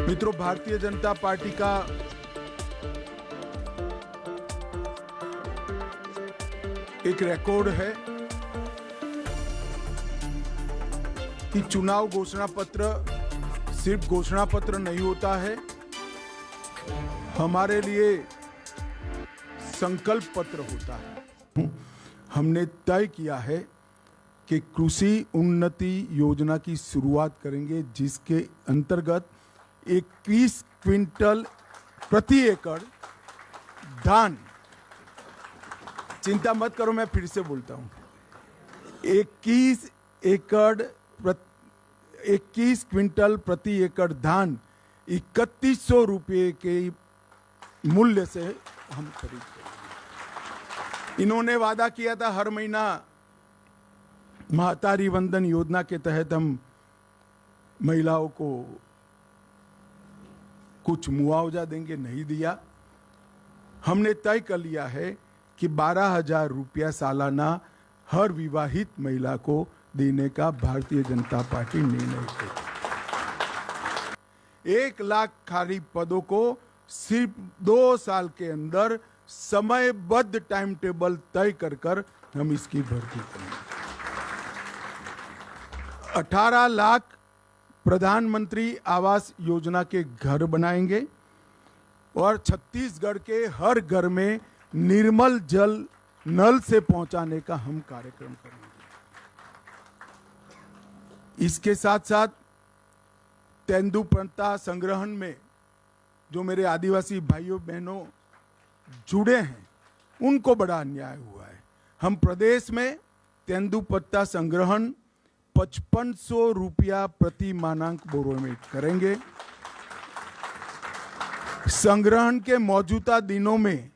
मित्रों, भारतीय जनता पार्टी का एक रिकॉर्ड है कि चुनाव घोषणा पत्र सिर्फ घोषणा पत्र नहीं होता है, हमारे लिए संकल्प पत्र होता है। हमने तय किया है कि कृषि उन्नति योजना की शुरुआत करेंगे, जिसके अंतर्गत 21 क्विंटल प्रति एकड़ धान, चिंता मत करो, मैं फिर से बोलता हूं, 21 क्विंटल प्रति एकड़ धान 3100 रुपये के मूल्य से हम खरीदते। इन्होंने वादा किया था हर महीना महतारी वंदन योजना के तहत हम महिलाओं को कुछ मुआवजा देंगे, नहीं दिया। हमने तय कर लिया है कि 12,000 रुपया सालाना हर विवाहित महिला को देने का भारतीय जनता पार्टी निर्णय करेगी। 1 लाख खाली पदों को सिर्फ 2 साल के अंदर समयबद्ध टाइम टेबल तय कर हम इसकी भर्ती करेंगे। 18 लाख प्रधानमंत्री आवास योजना के घर बनाएंगे और छत्तीसगढ़ के हर घर में निर्मल जल नल से पहुंचाने का हम कार्यक्रम करेंगे। इसके साथ साथ तेंदुपत्ता संग्रहण में जो मेरे आदिवासी भाइयों बहनों जुड़े हैं, उनको बड़ा अन्याय हुआ है। हम प्रदेश में तेंदुपत्ता संग्रहण 5500 रुपया प्रति मानक बोरों में करेंगे। संग्रहण के मौजूदा दिनों में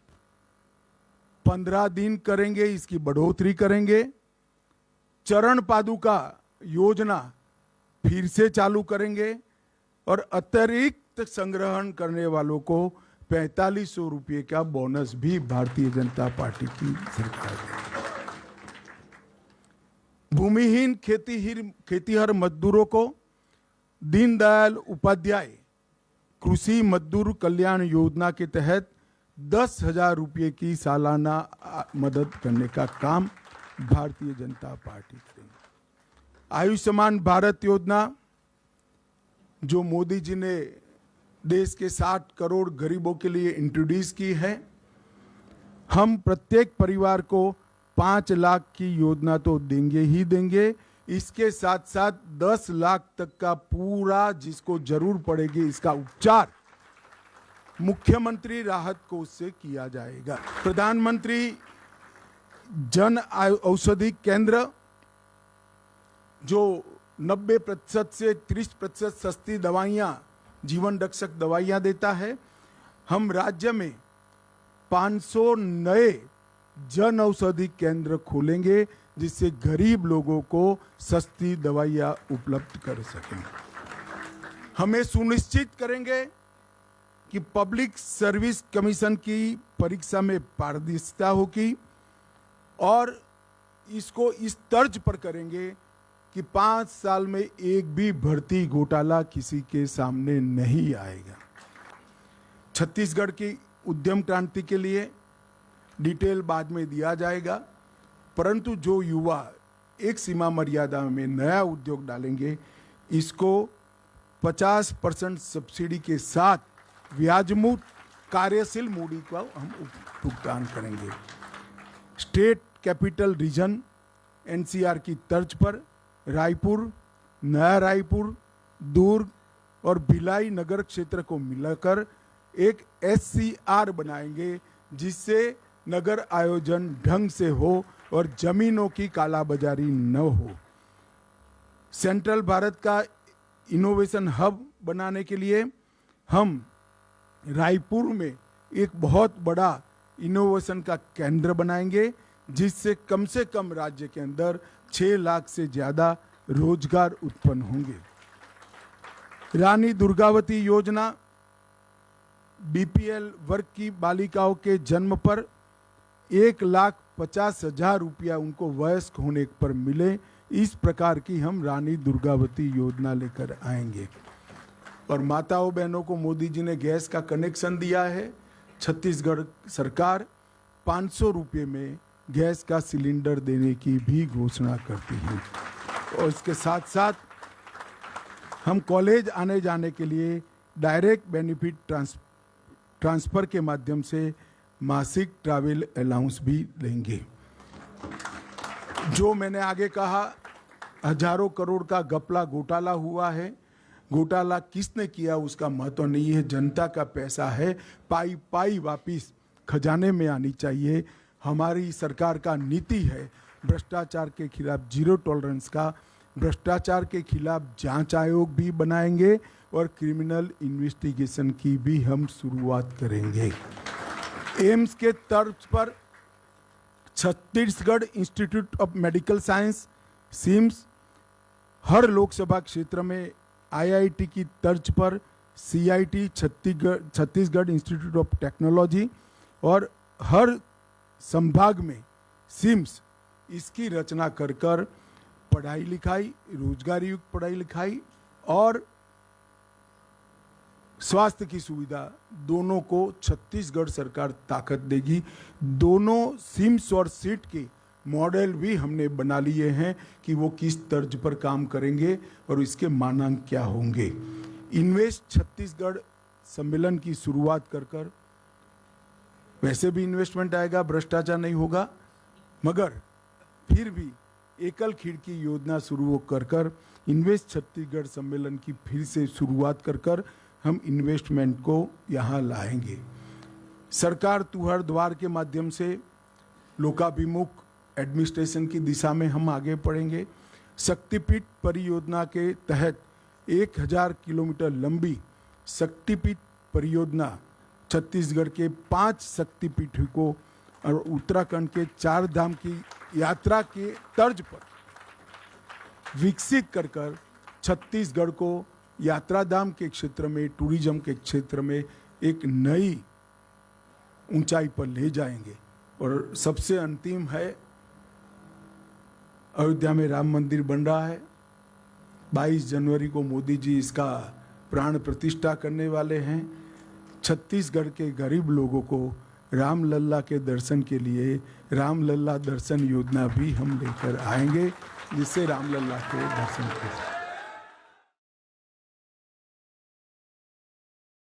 15 दिन करेंगे, इसकी बढ़ोतरी करेंगे। चरण पादुका योजना फिर से चालू करेंगे और अतिरिक्त संग्रहण करने वालों को 4500 रुपये का बोनस भी भारतीय जनता पार्टी की सरकार देगी। भूमिहीन खेतीहर मजदूरों को दीनदयाल उपाध्याय कृषि मजदूर कल्याण योजना के तहत 10,000 रुपये की सालाना मदद करने का काम भारतीय जनता पार्टी करेगी। आयुष्मान भारत योजना जो मोदी जी ने देश के 60 करोड़ गरीबों के लिए इंट्रोड्यूस की है, हम प्रत्येक परिवार को 5 लाख की योजना तो देंगे ही देंगे, इसके साथ साथ 10 लाख तक का पूरा जिसको जरूर पड़ेगी इसका उपचार मुख्यमंत्री राहत कोष से किया जाएगा। प्रधानमंत्री जन औषधि केंद्र जो 90% से 30% सस्ती दवाइयां, जीवन रक्षक दवाइयां देता है, हम राज्य में 500 नए जन औषधि केंद्र खोलेंगे, जिससे गरीब लोगों को सस्ती दवाइयां उपलब्ध कर सकें। हमें सुनिश्चित करेंगे कि पब्लिक सर्विस कमीशन की परीक्षा में पारदर्शिता होगी और इसको इस तर्ज पर करेंगे कि 5 साल में एक भी भर्ती घोटाला किसी के सामने नहीं आएगा। छत्तीसगढ़ की उद्यम क्रांति के लिए डिटेल बाद में दिया जाएगा, परंतु जो युवा एक सीमा मर्यादा में नया उद्योग डालेंगे, इसको 50% सब्सिडी के साथ ब्याजमुक्त कार्यशील मूडी का हम भुगतान करेंगे। स्टेट कैपिटल रीजन एनसीआर की तर्ज पर रायपुर, नया रायपुर, दुर्ग और भिलाई नगर क्षेत्र को मिलाकर एक एससीआर बनाएंगे, जिससे नगर आयोजन ढंग से हो और जमीनों की कालाबाजारी न हो। सेंट्रल भारत का इनोवेशन हब बनाने के लिए हम रायपुर में एक बहुत बड़ा इनोवेशन का केंद्र बनाएंगे, जिससे से कम राज्य के अंदर 6 लाख से ज्यादा रोजगार उत्पन्न होंगे। रानी दुर्गावती योजना बीपीएल वर्ग की बालिकाओं के जन्म पर 1 लाख 50,000 रुपया उनको वयस्क होने पर मिले, इस प्रकार की हम रानी दुर्गावती योजना लेकर आएंगे। और माताओं बहनों को मोदी जी ने गैस का कनेक्शन दिया है। छत्तीसगढ़ सरकार 500 रुपये में गैस का सिलेंडर देने की भी घोषणा करती है। और इसके साथ साथ हम कॉलेज आने जाने के लिए डायरेक्ट बेनिफिट ट्रांसफर के माध्यम से मासिक ट्रैवल अलाउंस भी देंगे। जो मैंने आगे कहा, हजारों करोड़ का घपला घोटाला हुआ है। घोटाला किसने किया उसका महत्व नहीं है, जनता का पैसा है, पाई पाई वापिस खजाने में आनी चाहिए। हमारी सरकार का नीति है भ्रष्टाचार के खिलाफ जीरो टॉलरेंस का। भ्रष्टाचार के खिलाफ जांच आयोग भी बनाएंगे और क्रिमिनल इन्वेस्टिगेशन की भी हम शुरुआत करेंगे। एम्स के तर्ज पर Chhattisgarh institute of medical science CIMS, हर लोकसभा क्षेत्र में आईआईटी की तर्ज पर CIT Chhattisgarh institute of technology और हर संभाग में सिम्स, इसकी रचना कर कर पढ़ाई लिखाई, रोजगार युक्त पढ़ाई लिखाई और स्वास्थ्य की सुविधा दोनों को छत्तीसगढ़ सरकार ताकत देगी। दोनों सिम्स और सीट के मॉडल भी हमने बना लिए हैं कि वो किस तर्ज पर काम करेंगे और इसके मानांक क्या होंगे। इन्वेस्ट छत्तीसगढ़ सम्मेलन की शुरुआत कर कर वैसे भी इन्वेस्टमेंट आएगा, भ्रष्टाचार नहीं होगा, मगर फिर भी एकल खिड़की योजना शुरू कर कर इन्वेस्ट छत्तीसगढ़ सम्मेलन की फिर से शुरुआत कर कर हम इन्वेस्टमेंट को यहाँ लाएंगे। सरकार तुहर द्वार के माध्यम से लोकाभिमुख एडमिनिस्ट्रेशन की दिशा में हम आगे बढ़ेंगे। शक्तिपीठ परियोजना के तहत 1000 किलोमीटर लंबी शक्तिपीठ परियोजना छत्तीसगढ़ के 5 शक्तिपीठ को और उत्तराखंड के 4 धाम की यात्रा के तर्ज पर विकसित कर कर छत्तीसगढ़ को यात्रा धाम के क्षेत्र में, टूरिज्म के क्षेत्र में एक नई ऊंचाई पर ले जाएंगे। और सबसे अंतिम है, अयोध्या में राम मंदिर बन रहा है। 22 जनवरी को मोदी जी इसका प्राण प्रतिष्ठा करने वाले हैं। छत्तीसगढ़ के गरीब लोगों को रामलल्ला के दर्शन के लिए रामलल्ला दर्शन योजना भी हम लेकर आएंगे, जिससे रामलल्ला के दर्शन करें।